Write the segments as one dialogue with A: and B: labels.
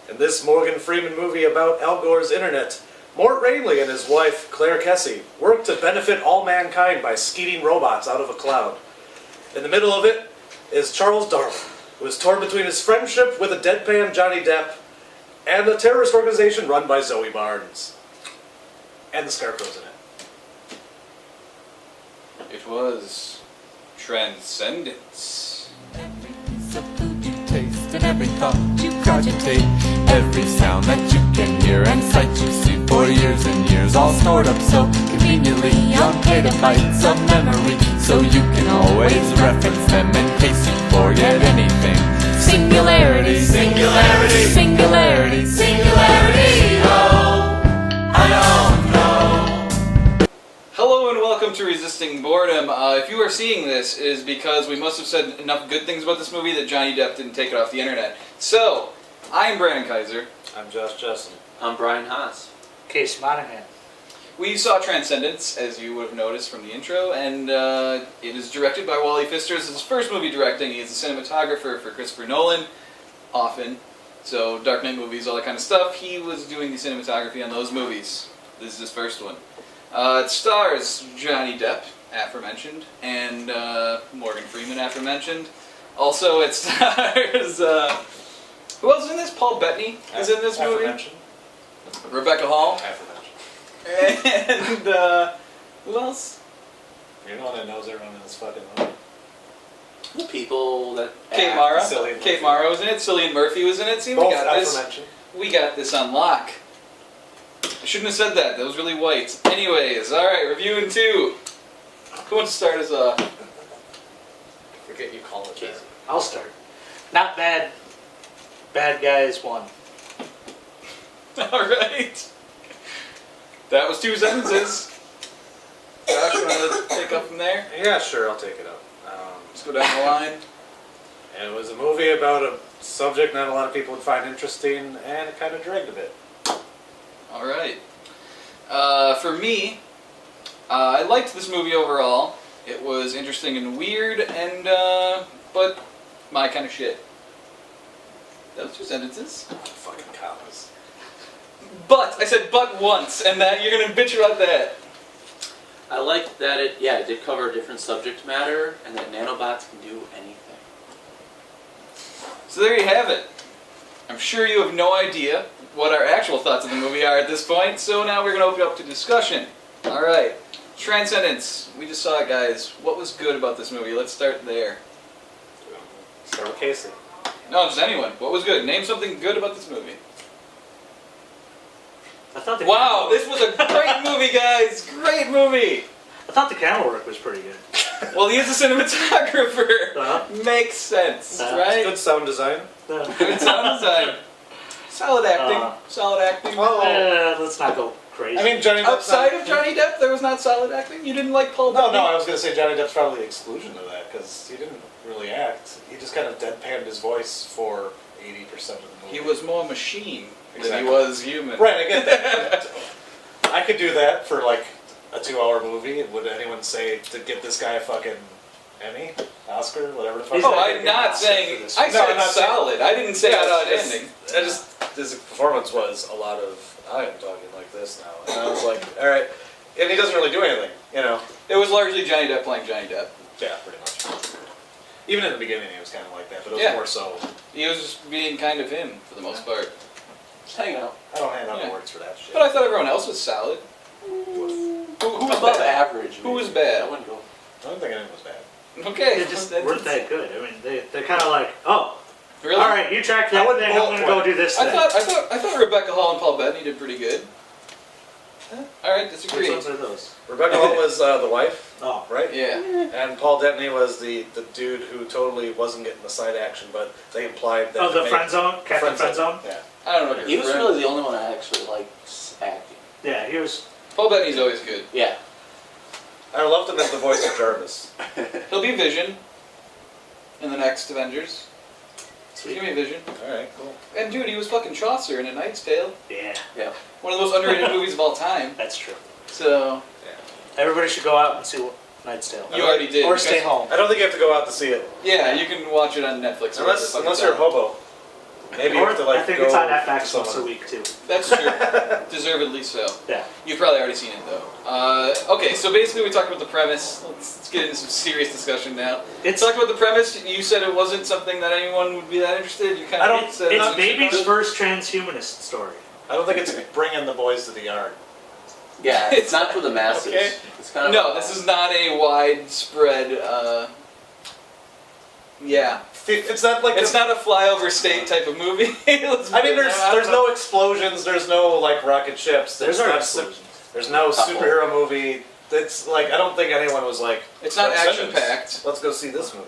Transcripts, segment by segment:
A: In this Morgan Freeman movie about Al Gore's internet, Mort Rainley and his wife, Claire Kessie, work to benefit all mankind by skeeting robots out of a cloud. In the middle of it is Charles Darwin, who is torn between his friendship with a deadpan Johnny Depp and the terrorist organization run by Zoe Barnes. And the Scarecrow's in it.
B: It was Transcendence.
C: Every piece of food you taste and every thought you cogitate, every sound that you can hear and sight you see for years and years, all stored up so conveniently on petabytes of memory, so you can always reference them in case you forget anything. Singularity, singularity, singularity, singularity. Oh, I don't know.
B: Hello and welcome to Resisting Boredom. If you are seeing this, it is because we must have said enough good things about this movie that Johnny Depp didn't take it off the internet. So, I'm Brandon Kaiser.
A: I'm Josh Justin.
D: I'm Brian Haas.
E: Case Monahan.
B: We saw Transcendence, as you would have noticed from the intro, and it is directed by Wally Pfister. It's his first movie directing. He is a cinematographer for Christopher Nolan, often. So, Dark Knight movies, all that kind of stuff. He was doing the cinematography on those movies. This is his first one. It stars Johnny Depp, aforementioned, and Morgan Freeman, aforementioned. Also, it stars... who else is in this? Paul Bettany is in this movie. Rebecca Hall.
A: Aforementioned.
B: And, who else?
A: You're the one that knows everyone in this fucking movie.
D: The people that
B: Kate Mara.
A: Cillian
B: Kate
A: Murphy.
B: Mara was in it. Cillian Murphy was in it. See,
A: Both
B: we got this.
A: aforementioned.
B: We got this on lock. I shouldn't have said that. That was really white. Anyways, alright, review in 2. Who wants to start us off?
A: Forget you call it that.
E: I'll start. Not bad. Bad guys won.
B: Alright. That was 2 sentences. Josh, you want to take up from there?
A: Yeah, sure, I'll take it up.
B: Let's go down the line.
A: It was a movie about a subject not a lot of people would find interesting, and it kind of dragged a bit.
B: Alright. For me, I liked this movie overall. It was interesting and weird, and, but my kind of shit. That was 2 sentences.
A: Fucking commas.
B: But, I said but once, and that you're gonna bitch about that.
D: I like that it did cover a different subject matter, and that nanobots can do anything.
B: So there you have it. I'm sure you have no idea what our actual thoughts of the movie are at this point, so now we're gonna open it up to discussion. Alright. Transcendence. We just saw it, guys. What was good about this movie? Let's start there.
A: Start with Casey.
B: No, just anyone. What was good? Name something good about this movie.
E: I thought the
B: Wow, this was a great movie, guys! Great movie!
E: I thought the camera work was pretty good.
B: Well, he is a cinematographer.
E: Uh-huh.
B: Makes sense,
E: Uh-huh.
B: right?
A: Good sound design.
B: Good sound design. Solid acting. Solid acting.
E: Let's not go crazy.
A: I mean, Johnny Depp's
B: Outside
A: not...
B: of Johnny Depp, there was not solid acting? You didn't like Paul
A: No,
B: Bettany?
A: I was going to say Johnny Depp's probably the exclusion of that, because he didn't really act. He just kind of deadpanned his voice for 80% of the movie.
B: He was more machine than
A: Exactly.
B: he was human.
A: Right, I get that. I could do that for like a 2-hour movie. Would anyone say to get this guy a fucking Emmy, Oscar, whatever the fuck?
E: He's
B: Oh,
E: not
B: I'm
E: gonna
B: not
E: get an Oscar
B: saying...
E: for this
B: I
E: one.
A: No,
B: said
A: I'm not saying-
B: solid. I didn't say outstanding.
A: His performance was a lot of, I am talking like this now. And I was like, alright. And he doesn't really do anything, you know?
B: It was largely Johnny Depp playing Johnny Depp.
A: Yeah, pretty much. Even in the beginning he was kind of like that, but it was
B: Yeah.
A: more so,
B: He was just being kind of him, for the most part.
D: Just hang out.
A: I don't hand out
B: Yeah.
A: awards for that shit.
B: But I thought everyone else was solid. Who was
D: Above
B: bad?
D: average.
B: Who was
D: maybe.
B: bad?
D: I wouldn't go.
A: I don't think anyone was bad.
B: Okay.
E: They just weren't that good. I mean, they're kind of like, oh,
B: Really?
E: all right, you track that
A: wouldn't
E: thing. I'm
A: vote
E: gonna
A: for
E: go
A: it.
E: do this
B: I
E: thing.
B: thought Rebecca Hall and Paul Bettany did pretty good. Alright, disagree.
E: Which ones are those?
A: Rebecca Hall was the wife,
E: Oh,
A: right?
B: Yeah.
A: And Paul Bettany was the dude who totally wasn't getting the side action, but they implied that...
E: oh, the
A: they-
E: friend zone, Captain Friend Zone.
A: Yeah.
B: I don't know.
D: He was really the only one that actually likes acting.
E: Yeah, he was.
B: Paul Bettany's always good.
D: Yeah.
A: I loved him as the voice of Jarvis.
B: He'll be Vision in the next Avengers. Give me Vision.
A: Alright, cool.
B: And dude, he was fucking Chaucer in A Knight's Tale.
E: Yeah,
D: Yeah.
B: One of the most underrated movies of all time.
E: that's true.
B: So,
E: Everybody should go out and see Knight's Tale.
B: you already did.
E: Or
B: because-
E: stay home.
A: I don't think you have to go out to see it.
B: Yeah, you can watch it on Netflix. or
A: Unless
B: whatever the fuck
A: you're a
B: it's on.
A: hobo. Maybe you
E: Or
A: have to like
E: I think
A: go
E: it's on
A: to
E: FX once a
A: someone.
E: week too.
B: That's true. Deservedly so.
E: Yeah.
B: You've probably already seen it though. Okay, so basically we talked about the premise. Let's get into some serious discussion now.
E: It's
B: Talked about the premise. You said it wasn't something that anyone would be that interested. You kind
A: I
B: of
A: don't-
B: said
E: it's baby's first transhumanist story.
A: I don't think it's bringing the boys to the yard.
D: Yeah, it's not for the masses.
B: Okay.
D: It's kind of
B: No, this is not a widespread. Yeah,
A: It's not like
B: it's not a flyover state type of movie.
A: I mean, there's no explosions. There's no like rocket ships.
E: There's
A: not
E: our
A: su-
E: explosions.
A: There's no
D: Couple.
A: superhero movie. It's like I don't think anyone was like.
B: It's not
A: Transcendence.
B: action-packed.
A: Let's go see this movie.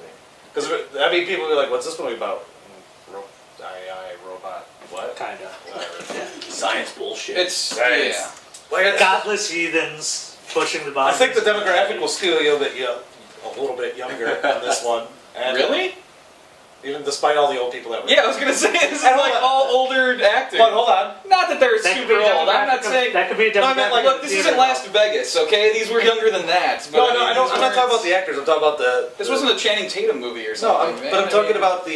A: Because I mean, people will be like, "What's this movie about?" Robot. What?
E: Kinda.
A: Whatever.
D: science bullshit.
B: It's
A: Science.
B: yeah.
A: Like,
E: Godless heathens pushing the
A: I
E: bottom.
A: think the demographic will skew you a little bit younger on this one. And
B: Really?
A: Even despite all the old people that were.
B: Yeah, I was gonna say this is
A: And
B: like
A: hold on.
B: all older actors.
A: But hold on.
B: Not that they're
E: That could be
B: super
E: a
B: old. I'm not
E: demographic of-
B: saying.
E: that could be a
A: No, I
E: demographic.
A: meant, like,
B: Look, this
E: of
B: isn't
E: theater,
B: Las Vegas, okay? These were younger than that. But
A: No,
B: I
A: no,
B: mean,
A: I don't.
B: these
A: I'm not talking
B: weren't-
A: about the actors. I'm talking about the.
B: This wasn't a Channing Tatum movie or
A: No,
B: something. man.
A: but I'm
B: I
A: talking
B: mean,
A: about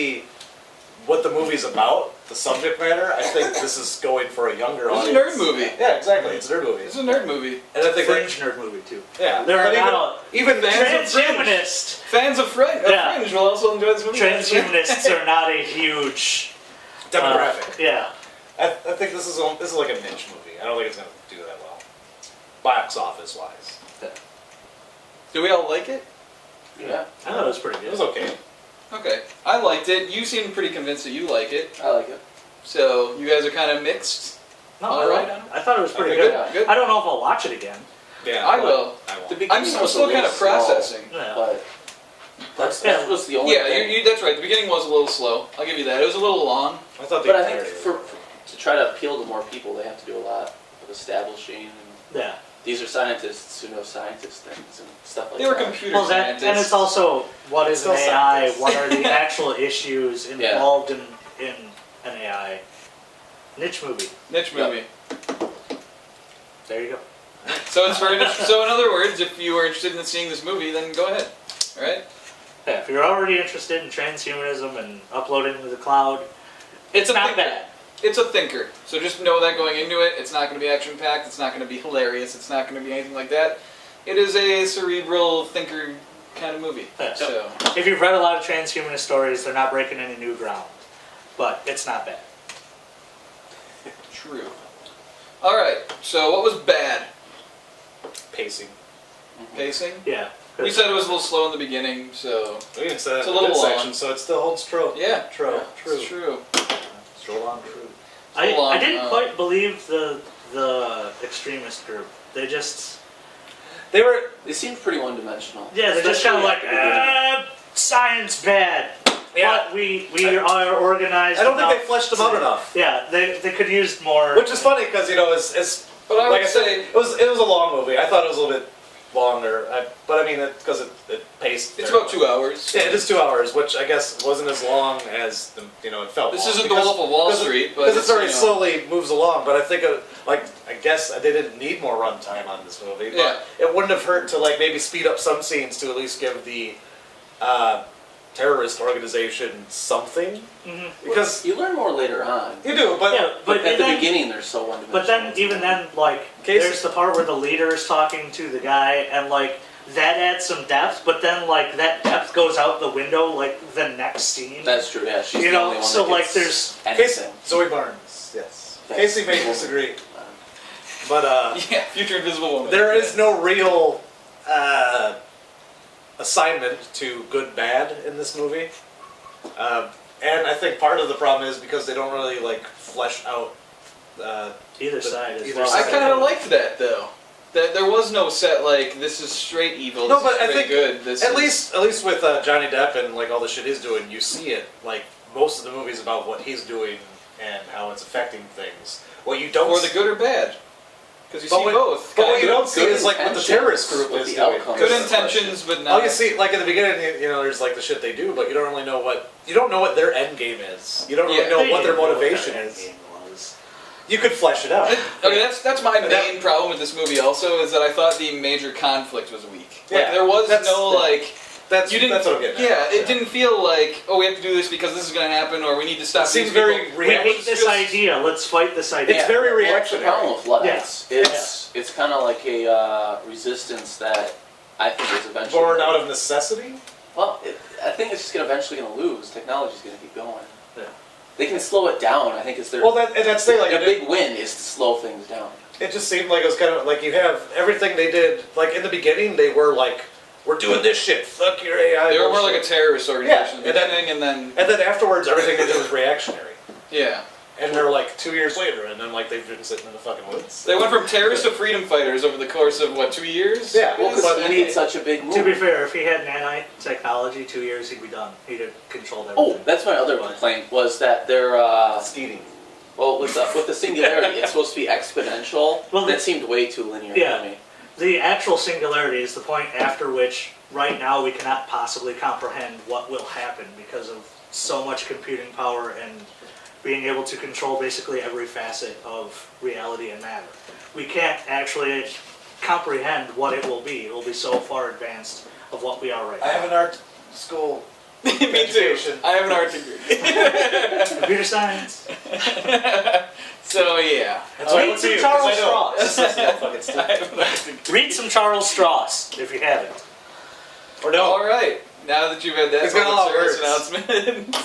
A: what the movie's about, the subject matter. I think this is going for a younger
B: This is a
A: audience.
B: nerd movie.
A: Yeah, exactly. It's a nerd movie.
B: This is a nerd movie.
A: And I think
E: Fringe nerd movie too.
A: yeah,
E: There are
A: but
E: now
A: even
B: fans of
E: transhumanist.
B: Fans of Fringe
E: Yeah.
B: will also enjoy this movie.
E: Transhumanists are not a huge
A: demographic.
E: yeah.
A: I think this is like a niche movie. I don't think it's gonna do that well, box office wise.
B: Do we all like it?
D: Yeah,
E: I thought it was pretty
A: It
E: good.
A: was okay.
B: Okay. I liked it. You seem pretty convinced that you like it.
D: I like it.
B: So you guys are kind of mixed.
E: No,
B: All
E: I,
B: right,
E: liked- I thought it was pretty
B: Okay,
E: good.
B: good. Good.
E: I don't know if I'll watch it again.
A: Yeah,
B: I
A: but
B: will.
A: I won't.
D: The beginning
B: I'm
D: was
B: still
D: a
B: kind
D: little
B: of
D: slow,
B: processing.
E: Yeah.
D: but that
E: Yeah.
D: was the only
B: Yeah,
D: thing.
B: you, that's right. The beginning was a little slow. I'll give you that. It was a little long.
A: I thought the
D: But I think
A: entirety-
D: to try to appeal to more people, they have to do a lot of establishing. And
E: Yeah.
D: these are scientists who know scientist things and stuff like
B: They were
D: that.
B: computer
E: Well, that
B: scientists.
E: and it's also what is
A: Still
E: an AI?
A: scientists.
E: What are the actual issues involved in an AI niche movie?
B: niche movie.
E: There you go.
B: So it's very so. In other words, if you are interested in seeing this movie, then go ahead. All right.
E: Yeah, if you're already interested in transhumanism and uploading to the cloud, it's
B: a
E: not
B: thinker.
E: bad.
B: It's a thinker. So just know that going into it, it's not going to be action packed. It's not going to be hilarious. It's not going to be anything like that. It is a cerebral thinker kind of movie.
E: Yeah.
B: So
E: If you've read a lot of transhumanist stories, they're not breaking any new ground, but it's not bad.
B: true. All right. So what was bad?
A: pacing.
B: Pacing.
E: Yeah.
B: We said it was a little slow in the beginning, so
A: We didn't say that
B: It's
A: in
B: a
A: the
B: little
A: midsection,
B: long.
A: so it still holds true.
B: yeah,
A: True.
B: it's true.
A: Stroll on true.
E: I
B: long,
E: didn't quite believe the extremist group. They just
A: They were.
D: They seemed pretty one-dimensional.
E: they're just kind of
D: Especially
E: like
D: at the beginning.
E: science bad.
A: Yeah.
E: But we are organized.
A: I don't think
E: enough
A: they fleshed them out
E: to-
A: enough.
E: Yeah, they could use more.
A: Which is funny because it's
B: But I
A: like
B: would
A: I said,
B: say
A: it was a long movie. I thought it was a little bit longer, but I mean because it paced.
B: it's
A: very
B: about
A: well.
B: 2 hours.
A: Yeah, it is 2 hours, which I guess wasn't as long as it felt.
B: This
A: long
B: isn't The Wolf of Wall Street, but
A: because it
B: it's,
A: very
B: you know.
A: slowly moves along. But I think I guess they didn't need more runtime on this movie. But
B: Yeah.
A: it wouldn't have hurt to maybe speed up some scenes to at least give the terrorist organization something
E: Mhm.
A: because
D: You learn more later on.
A: you do, but
E: Yeah,
D: But at the
E: then-
D: beginning, they're so one-dimensional.
E: But then, even then,
A: Casey-
E: there's the part where the leader is talking to the guy, and that adds some depth. But then, that depth goes out the window, the next scene.
D: That's true. Yeah, she's
E: You
D: the
E: know,
D: only one
E: so,
D: that gets
E: there's-
A: Casey,
D: anything.
A: Zoe Barnes, yes.
D: Yes.
A: Casey may disagree, but
B: Yeah, future Invisible Woman.
A: there is no real assignment to good bad in this movie, and I think part of the problem is because they don't really flesh out.
E: Either side is
A: either
E: well.
B: I
A: side.
B: kind of liked that though. That there was no set this is straight evil.
A: No,
B: This
A: but
B: is
A: I
B: straight
A: think
B: good. This
A: At
B: is,
A: least with Johnny Depp and all the shit he's doing, you see it. Most of the movies about what he's doing and how it's affecting things. What you don't
B: or the good or bad, because you
A: But
B: see
A: what-
B: both.
A: but what
B: kinda.
A: you don't see
D: Good
A: is what the
D: intentions,
A: terrorist group
D: what
A: is
D: the
A: doing.
D: outcome
B: Good
D: is the
B: intentions, but
A: All
B: not.
A: you see, in the beginning, there's the shit they do, but you don't really know what their end game is. You don't really
B: Yeah.
A: know
E: They
A: what their
E: didn't know
A: motivation
E: end
A: is.
E: game was.
A: You could flesh it out.
B: Okay, that's my
A: That-
B: main problem with this movie. Also, is that I thought the major conflict was weak.
A: Yeah,
B: There was
A: that's-
B: no
A: That's
B: You didn't.
A: that's what I'm getting at.
B: Yeah, it didn't feel like, oh, we have to do this because this is going to happen, or we need to stop.
A: It seems
B: these
A: very
B: people.
E: We
A: reactionary.
E: hate this idea. Let's fight this idea.
A: It's very
D: Well, that's the
A: reactionary.
D: problem with Ludd.
E: Yeah.
D: It's kind of like a resistance that I think is eventually
A: Born out of necessity.
D: Well, I think it's just eventually going to lose. Technology's going to keep going.
E: Yeah.
D: They can slow it down. I think it's their
A: Well, that's the like
D: their big win is to slow things down.
A: It just seemed like it was kind of like you have everything they did. Like in the beginning, they were like, "We're doing this shit. Fuck your AI."
B: They were more
A: bullshit."
B: like a terrorist organization
A: Yeah,
B: at the beginning,
A: and then afterwards, everything they did was reactionary.
B: yeah.
A: And they're like 2 years later, and then like they've been sitting in the fucking woods.
B: They went from terrorists to freedom fighters over the course of, what, 2 years?
A: Yeah.
D: Well, because he made such a big move.
E: To be fair, if he had nanotechnology, 2 years he'd be done. He'd have controlled everything.
D: Oh, that's my other complaint was that they're
A: Speeding.
D: well with the singularity, it's supposed to be exponential.
E: Well,
D: that seemed way too linear
E: Yeah.
D: for me.
E: The actual singularity is the point after which, right now, we cannot possibly comprehend what will happen because of so much computing power and being able to control basically every facet of reality and matter. We can't actually comprehend what it will be. It will be so far advanced of what we are right
A: I
E: now.
A: have an art school.
B: Me too.
A: Education.
B: I have an art degree.
E: Computer science.
B: So, yeah.
A: That's why I
E: Read
A: look
E: some
A: to you, 'cause
E: Charles
A: I know.
E: Strauss.
A: That's not fucking
B: I
A: stupid.
B: have an art degree.
E: Read some Charles Strauss if you haven't.
A: Or no.
B: All right. Now that you've had that
A: It's got a lot of
B: public service
A: words.
B: announcement.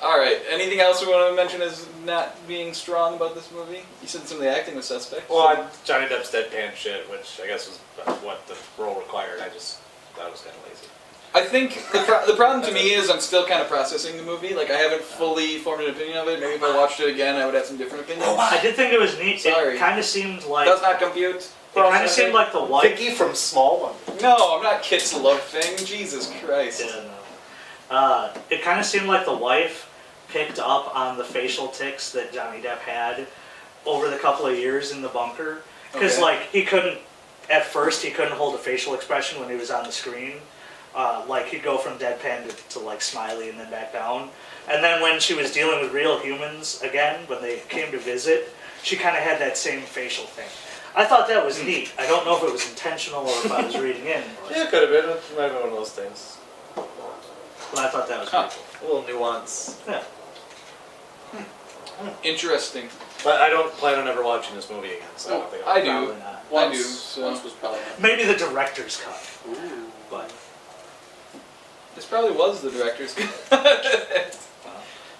B: All right. Anything else we want to mention as not being strong about this movie? You said some of the acting was suspect.
A: Well, Johnny Depp's deadpan shit, which I guess was what the role required. I just thought it was kind of lazy.
B: I think the problem to me is I'm still kind of processing the movie. Like, I haven't fully formed an opinion of it. Maybe if I watched it again, I would have some different opinions.
E: I did think it was neat.
B: Sorry.
E: It kind of seemed like
B: Does not compute.
E: it kind of seemed like the wife.
A: Vicky from Small One.
B: No, I'm not Kit's love thing. Jesus Christ.
E: Yeah, no. It kind of seemed like the wife picked up on the facial tics that Johnny Depp had over the couple of years in the bunker. Because,
B: Okay.
E: like, at first, he couldn't hold a facial expression when he was on the screen. Like, he'd go from deadpan to, like, smiley and then back down. And then when she was dealing with real humans again, when they came to visit, she kind of had that same facial thing. I thought that was neat. I don't know if it was intentional or if I was reading in,
A: Yeah, it could have been. It might have been one of those things.
E: but I thought that was
B: Huh.
E: pretty
A: A little nuance.
E: cool. Yeah.
B: Interesting.
A: But I don't plan on ever watching this movie again, so I don't think
B: I do.
E: Probably not.
B: I do.
D: Once
B: So.
D: once was probably
E: Maybe the director's cut,
D: Ooh.
E: but
B: This probably was the director's cut.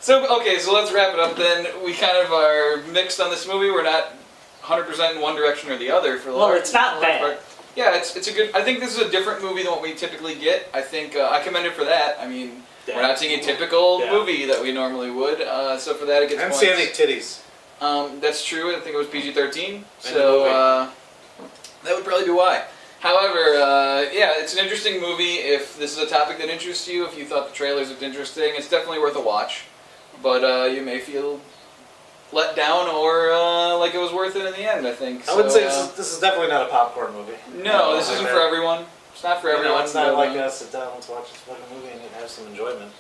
B: So, okay, so let's wrap it up then. We kind of are mixed on this movie. We're not 100% in one direction or the other for the
E: Well,
B: large-
E: it's not
B: for the most
E: bad.
B: part. Yeah, it's a good. I think this is a different movie than what we typically get. I think I commend it for that. I mean, we're not seeing a typical
E: Yeah.
B: movie that we normally would. So for that, it
A: I
B: gets
A: didn't
B: points.
A: see any titties.
B: That's true. I think it was PG-13.
A: In the
B: So
A: movie.
B: that would probably be why. However, yeah, it's an interesting movie. If this is a topic that interests you, if you thought the trailers looked interesting, it's definitely worth a watch. But you may feel let down or like it was worth it in the end, I think.
A: I wouldn't
B: So,
A: say this is definitely not a popcorn movie.
B: No, this isn't for everyone. It's not for
A: You know,
B: everyone.
A: it's not like
B: but,
A: sit down, let's watch this fucking movie and have some enjoyment.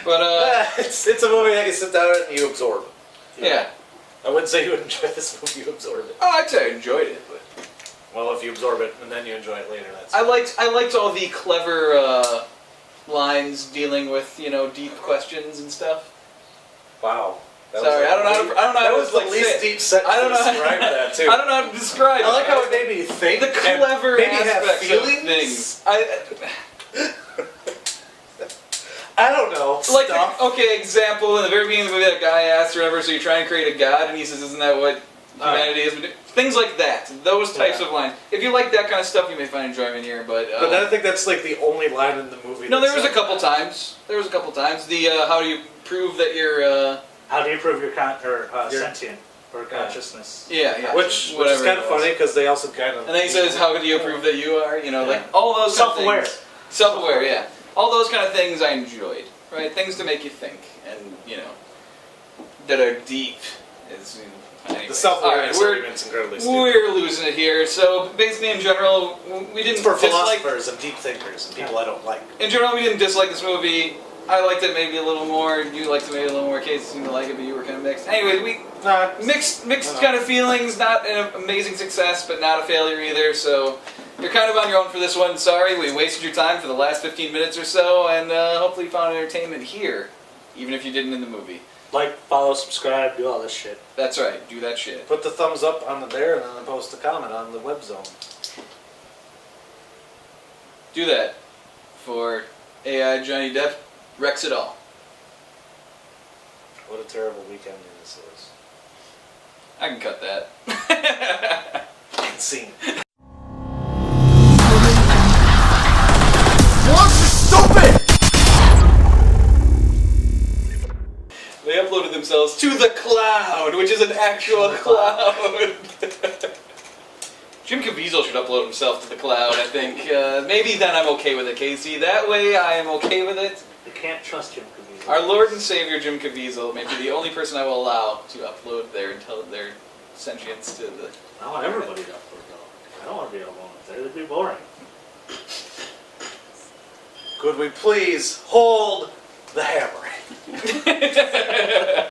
B: But
A: it's a movie that you sit down and you absorb.
B: yeah.
A: I wouldn't say you would enjoy this movie, you absorb it.
B: Oh, I'd say I enjoyed it, but
A: Well, if you absorb it and then you enjoy it later, that's...
B: I liked all the clever lines dealing with deep questions and stuff.
A: Wow. That
B: Sorry,
A: was
B: I don't know how to
A: That
B: like
A: was the
B: say
A: least
B: it.
A: deep sentence
B: I don't know
A: to describe that, too.
B: I don't know how to describe it.
A: I like how it made me think.
B: The
A: and
B: clever
A: maybe have
B: aspects
A: feelings.
B: of things.
A: I don't know.
B: Like,
A: stuff.
B: okay, example, in the very beginning of the movie, that guy asked or whatever, so you try and create a god, and he says, isn't that what humanity is? Things like that. Those types of lines. If you like that kind of stuff, you may find enjoyment here, but
A: then I think that's like the only line in the movie.
B: no,
A: that
B: there was a
A: said
B: couple
A: that.
B: times. There was a couple times. The, how do you prove that you're,
E: how do you prove you're
A: You're-
E: sentient or consciousness?
B: yeah.
A: Which
B: whatever
A: is kind of
B: it was.
A: funny, because they also kind of...
B: And then he says, how do you prove that you are? Like,
E: Yeah.
B: all those kind of
E: Self-aware.
B: things. Self-aware, yeah. All those kind of things I enjoyed, right? Things to make you think, and, that are deep. Anyway.
A: The self-awareness
B: All right,
A: argument's incredibly stupid.
B: we're losing it here. So basically, in general, we didn't
A: It's for
B: dislike.
A: philosophers and deep thinkers and people I don't like.
B: In general, we didn't dislike this movie. I liked it maybe a little more. You liked it maybe a little more. Casey seemed to like it, but you were kind of mixed. Anyway, we
A: Nah,
B: mixed
A: No.
B: kind of feelings. Not an amazing success, but not a failure either. So you're kind of on your own for this one. Sorry, we wasted your time for the last 15 minutes or so, and hopefully you found entertainment here, even if you didn't in the movie.
E: Like, follow, subscribe, do all this shit.
B: That's right, do that shit.
A: Put the thumbs up on there and then post a comment on the web zone.
B: Do that for AI Johnny Depp wrecks it all.
A: What a terrible weekend this is.
B: I can cut that.
A: Scene.
B: They uploaded themselves to the cloud, which is an actual cloud. Jim Caviezel should upload himself to the cloud, I think. Maybe then I'm okay with it, Casey. That way I am okay with it.
E: You can't trust Jim Caviezel.
B: Our Lord and Savior Jim Caviezel may be the only person I will allow to upload their sentience to the...
E: I want everybody to upload though. I don't want to be alone up there. It'd be boring.
A: Could we please hold the hammer?